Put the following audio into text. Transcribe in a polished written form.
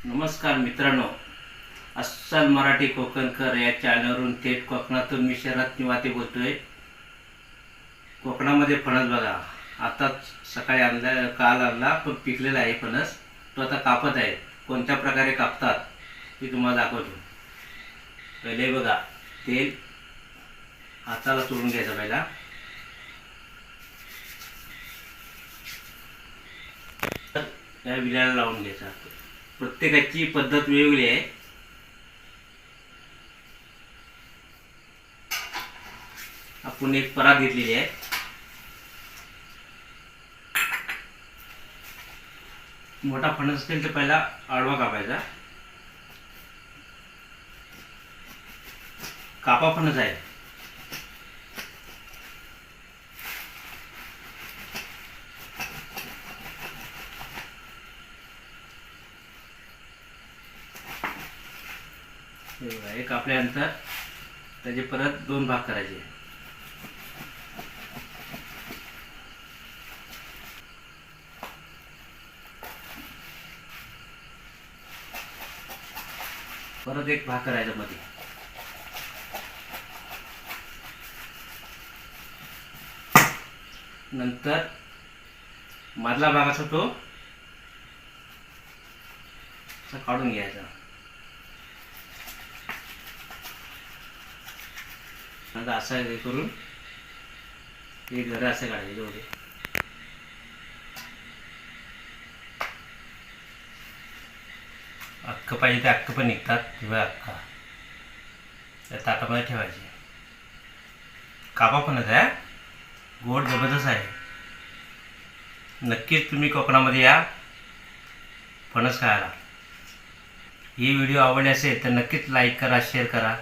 नमस्कार मित्रांनो, अस्सल मराठी कोकणकर या चॅनलवरून थेट कोकणातून मी शरद निवाते बोलतोय। कोकणामध्ये फणस बघा, आताच सकाळी आणला, काल आणला, पण पिकलेला आहे फणस। तो आता कापत आहे। कोणत्या प्रकारे कापतात ते तुम्हाला दाखवतो। पहिले बघा, तेल हाताला चोळून घ्यायचं पहिला। या विड्याला लावून घ्यायचा। प्रत्येकाची पद्धत वेगवेगळी आहे। आपण एक परात घेतलेली आहे। मोठा फणस असेल तर पहिला आडवा कापायचा। कापा फणस आहे। एक कापल्यानंतर त्याचे परत दोन भाग करायचे। परत एक भाग करायचा मध्ये। नंतर मधला भाग असतो तो काढून घ्यायचा। आता असं हे करून हे घर असं काढायचे जेवढे। अख्ख पाहिजे ते अख्ख पण निघतात, किंवा अख्खा त्या ताटामध्ये ठेवायचे। कापा फणस आहे, गोड जबरदस्त आहे। नक्कीच तुम्ही कोकणामध्ये या फणस खायला। ही व्हिडिओ आवडली असेल तर नक्कीच लाईक करा, शेअर करा।